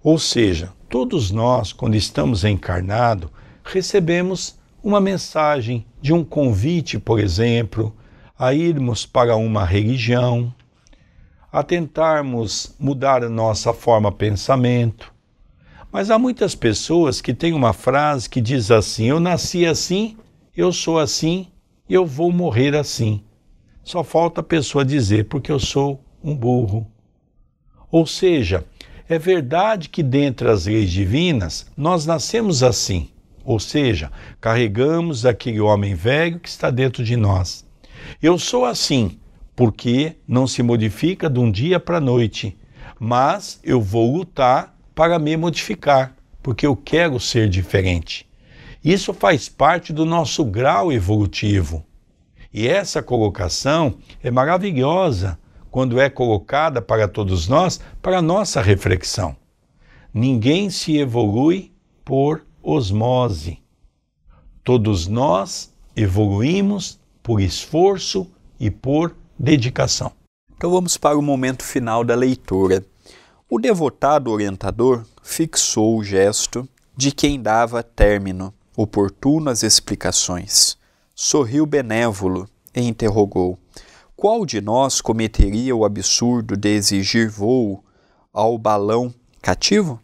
Ou seja, todos nós, quando estamos encarnados, recebemos uma mensagem de um convite, por exemplo, a irmos para uma religião, a tentarmos mudar a nossa forma de pensamento. Mas há muitas pessoas que têm uma frase que diz assim: eu nasci assim, eu sou assim, eu vou morrer assim. Só falta a pessoa dizer, porque eu sou um burro. Ou seja, é verdade que dentre as leis divinas nós nascemos assim, ou seja, carregamos aquele homem velho que está dentro de nós. Eu sou assim, porque não se modifica de um dia para a noite, mas eu vou lutar para me modificar, porque eu quero ser diferente. Isso faz parte do nosso grau evolutivo. E essa colocação é maravilhosa quando é colocada para todos nós, para a nossa reflexão. Ninguém se evolui por osmose. Todos nós evoluímos por esforço e por dedicação. Então vamos para o momento final da leitura. O devotado orientador fixou o gesto de quem dava término oportuno às explicações. Sorriu benévolo e interrogou: qual de nós cometeria o absurdo de exigir voo ao balão cativo?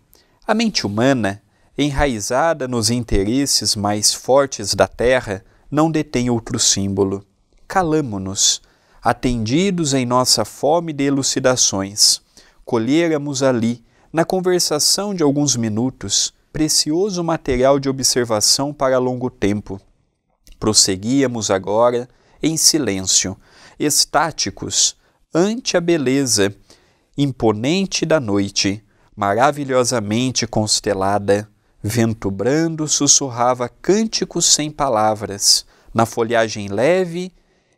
A mente humana, enraizada nos interesses mais fortes da terra, não detém outro símbolo. Calamo-nos, atendidos em nossa fome de elucidações. Colhéramos ali, na conversação de alguns minutos, precioso material de observação para longo tempo. Prosseguíamos agora em silêncio, estáticos, ante a beleza imponente da noite, maravilhosamente constelada. Vento brando sussurrava cânticos sem palavras, na folhagem leve,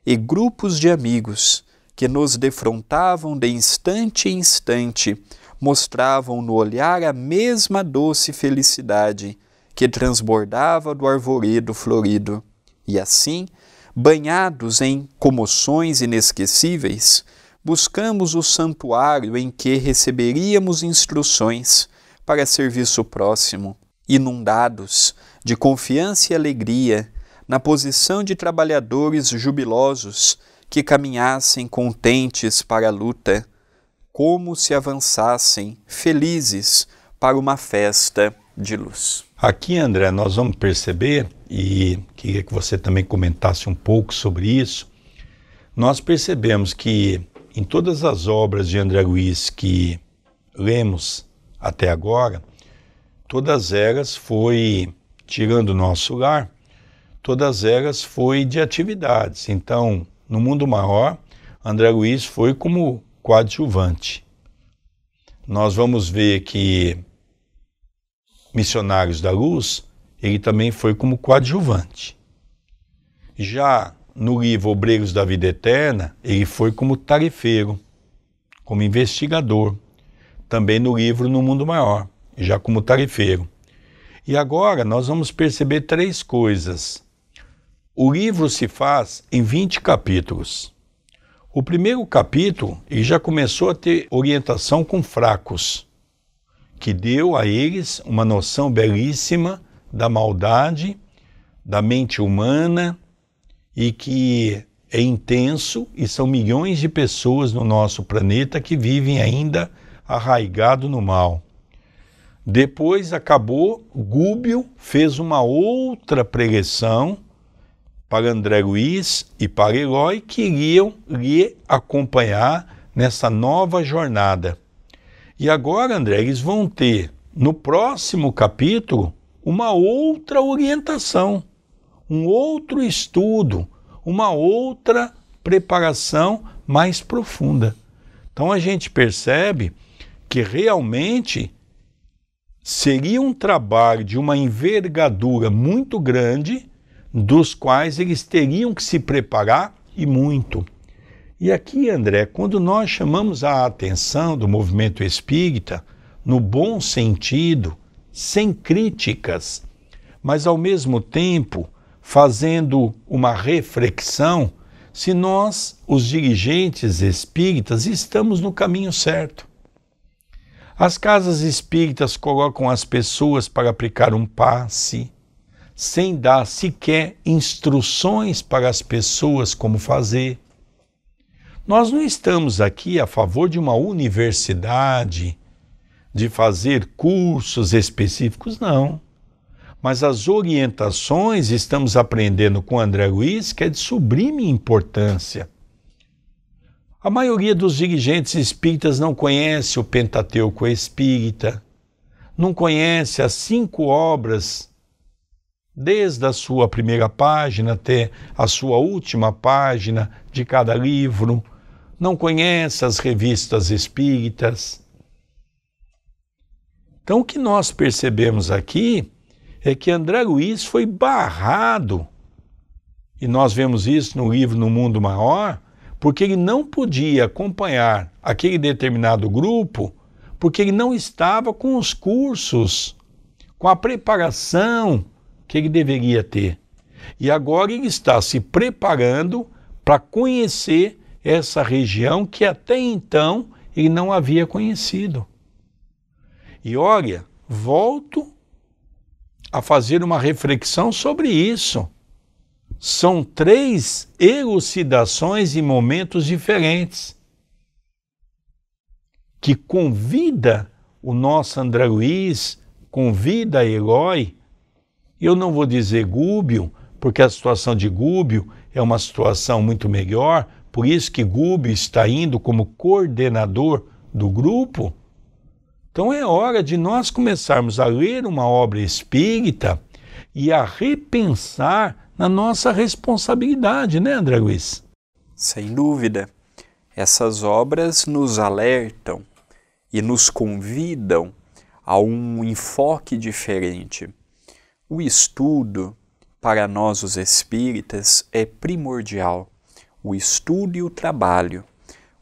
e grupos de amigos que nos defrontavam de instante em instante, mostravam no olhar a mesma doce felicidade que transbordava do arvoredo florido. E assim, banhados em comoções inesquecíveis, buscamos o santuário em que receberíamos instruções para serviço próximo, inundados de confiança e alegria, na posição de trabalhadores jubilosos que caminhassem contentes para a luta, como se avançassem felizes para uma festa de luz. Aqui, André, nós vamos perceber, e queria que você também comentasse um pouco sobre isso, nós percebemos que em todas as obras de André Luiz que lemos até agora, todas elas foi, tirando o nosso lar, todas elas foi de atividades. Então, no mundo maior, André Luiz foi como coadjuvante. Nós vamos ver que Missionários da Luz, ele também foi como coadjuvante. Já no livro Obreiros da Vida Eterna, ele foi como tarefeiro, como investigador. Também no livro No Mundo Maior, já como tarefeiro. E agora nós vamos perceber 3 coisas. O livro se faz em 20 capítulos. O primeiro capítulo, ele já começou a ter orientação com fracos, que deu a eles uma noção belíssima da maldade, da mente humana, e que é intenso, e são milhões de pessoas no nosso planeta que vivem ainda arraigado no mal. Depois acabou, Gubbio fez uma outra pregação para André Luiz e para Eloy, que iriam lhe acompanhar nessa nova jornada. E agora, André, eles vão ter, no próximo capítulo, uma outra orientação, um outro estudo, uma outra preparação mais profunda. Então a gente percebe que realmente seria um trabalho de uma envergadura muito grande, dos quais eles teriam que se preparar e muito. E aqui, André, quando nós chamamos a atenção do movimento espírita, no bom sentido, sem críticas, mas ao mesmo tempo fazendo uma reflexão se nós, os dirigentes espíritas, estamos no caminho certo. As casas espíritas colocam as pessoas para aplicar um passe, sem dar sequer instruções para as pessoas como fazer. Nós não estamos aqui a favor de uma universidade, de fazer cursos específicos, não. Mas as orientações estamos aprendendo com André Luiz, que é de sublime importância. A maioria dos dirigentes espíritas não conhece o Pentateuco espírita, não conhece as 5 obras, desde a sua primeira página até a sua última página de cada livro, não conhece as revistas espíritas. Então o que nós percebemos aqui é que André Luiz foi barrado, e nós vemos isso no livro No Mundo Maior, porque ele não podia acompanhar aquele determinado grupo, porque ele não estava com os cursos, com a preparação que ele deveria ter. E agora ele está se preparando para conhecer essa região que até então ele não havia conhecido. E olha, volto a fazer uma reflexão sobre isso. São 3 elucidações em momentos diferentes que convida o nosso André Luiz, convida a Eloy. Eu não vou dizer Gubbio, porque a situação de Gubbio é uma situação muito melhor, por isso que Gubbio está indo como coordenador do grupo. Então é hora de nós começarmos a ler uma obra espírita e a repensar na nossa responsabilidade, né, André Luiz? Sem dúvida. Essas obras nos alertam e nos convidam a um enfoque diferente. O estudo, para nós os espíritas, é primordial. O estudo e o trabalho.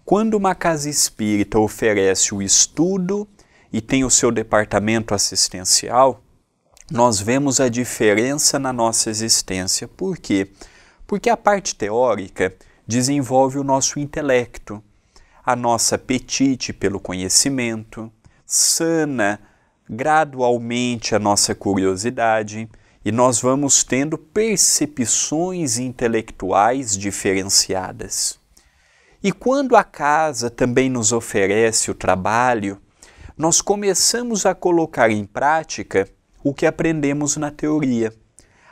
Quando uma casa espírita oferece o estudo e tem o seu departamento assistencial, nós vemos a diferença na nossa existência. Por quê? Porque a parte teórica desenvolve o nosso intelecto, a nossa apetite pelo conhecimento, sana gradualmente a nossa curiosidade e nós vamos tendo percepções intelectuais diferenciadas. E quando a casa também nos oferece o trabalho, nós começamos a colocar em prática o que aprendemos na teoria.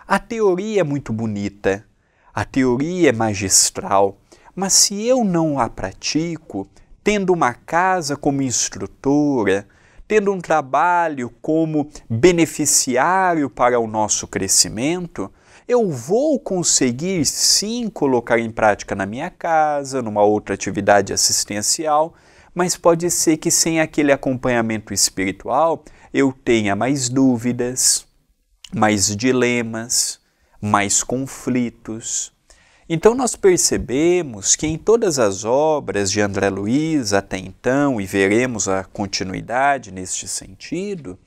A teoria é muito bonita, a teoria é magistral, mas se eu não a pratico, tendo uma casa como instrutora, tendo um trabalho como beneficiário para o nosso crescimento, eu vou conseguir sim colocar em prática na minha casa, numa outra atividade assistencial, mas pode ser que sem aquele acompanhamento espiritual eu tenha mais dúvidas, mais dilemas, mais conflitos. Então nós percebemos que em todas as obras de André Luiz até então, e veremos a continuidade neste sentido,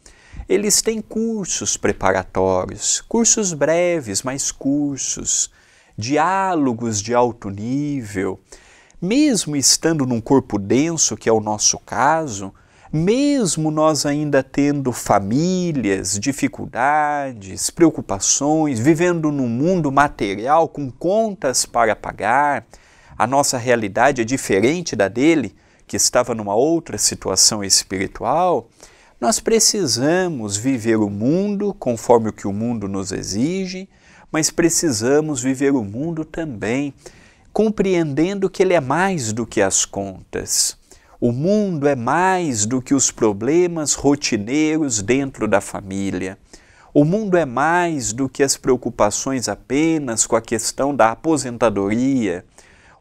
eles têm cursos preparatórios, cursos breves, mas cursos, diálogos de alto nível. Mesmo estando num corpo denso, que é o nosso caso, mesmo nós ainda tendo famílias, dificuldades, preocupações, vivendo num mundo material com contas para pagar, a nossa realidade é diferente da dele, que estava numa outra situação espiritual, Nós precisamos viver o mundo conforme o que o mundo nos exige, mas precisamos viver o mundo também compreendendo que ele é mais do que as contas. O mundo é mais do que os problemas rotineiros dentro da família. O mundo é mais do que as preocupações apenas com a questão da aposentadoria.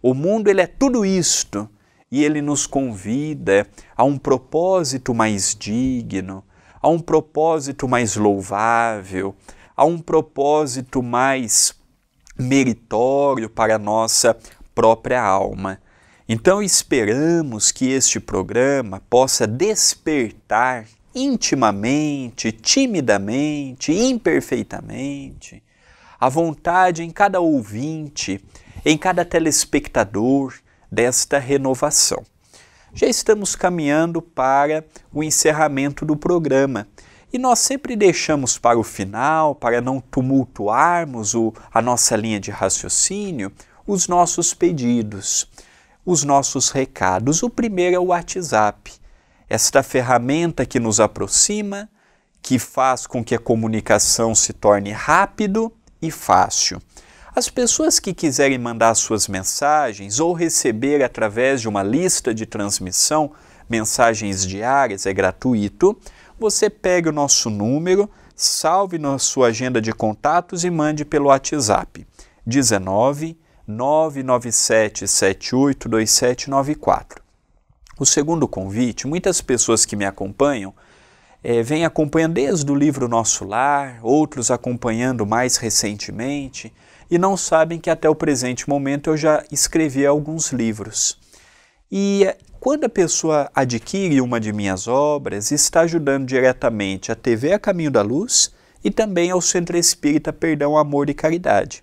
O mundo ele é tudo isto e ele nos convida a um propósito mais digno, a um propósito mais louvável, a um propósito mais meritório para a nossa própria alma. Então esperamos que este programa possa despertar intimamente, timidamente, imperfeitamente, a vontade em cada ouvinte, em cada telespectador desta renovação. Já estamos caminhando para o encerramento do programa e nós sempre deixamos para o final, para não tumultuarmos a nossa linha de raciocínio, os nossos pedidos, os nossos recados. O primeiro é o WhatsApp, esta ferramenta que nos aproxima, que faz com que a comunicação se torne rápido e fácil. As pessoas que quiserem mandar suas mensagens ou receber através de uma lista de transmissão mensagens diárias, é gratuito. Você pega o nosso número, salve na sua agenda de contatos e mande pelo WhatsApp 19 997 78 2794. O segundo convite, muitas pessoas que me acompanham vêm acompanhando desde o livro Nosso Lar, outros acompanhando mais recentemente e não sabem que até o presente momento eu já escrevi alguns livros. E quando a pessoa adquire uma de minhas obras, está ajudando diretamente a TV A Caminho da Luz e também ao Centro Espírita Perdão, Amor e Caridade.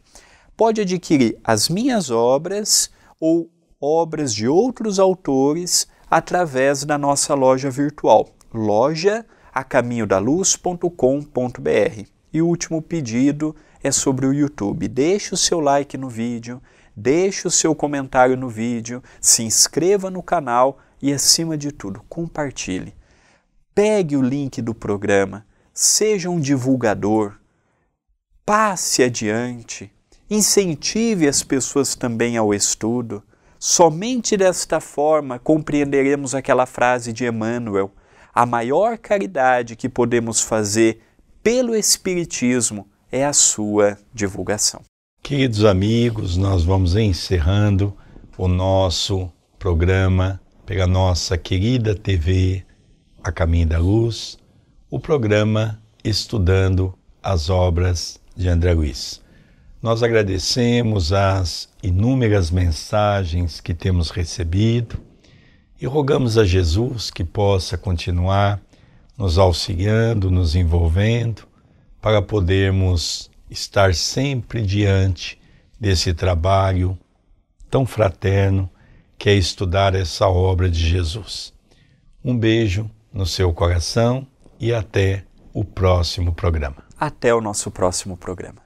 Pode adquirir as minhas obras ou obras de outros autores através da nossa loja virtual, loja-acaminhodaluz.com.br. E o último pedido é sobre o YouTube. Deixe o seu like no vídeo, deixe o seu comentário no vídeo, se inscreva no canal e, acima de tudo, compartilhe. Pegue o link do programa, seja um divulgador, passe adiante, incentive as pessoas também ao estudo. Somente desta forma compreenderemos aquela frase de Emmanuel: a maior caridade que podemos fazer pelo Espiritismo é a sua divulgação. Queridos amigos, nós vamos encerrando o nosso programa pela nossa querida TV A Caminho da Luz, o programa Estudando as Obras de André Luiz. Nós agradecemos as inúmeras mensagens que temos recebido e rogamos a Jesus que possa continuar nos auxiliando, nos envolvendo, para podermos estar sempre diante desse trabalho tão fraterno que é estudar essa obra de Jesus. Um beijo no seu coração e até o próximo programa. Até o nosso próximo programa.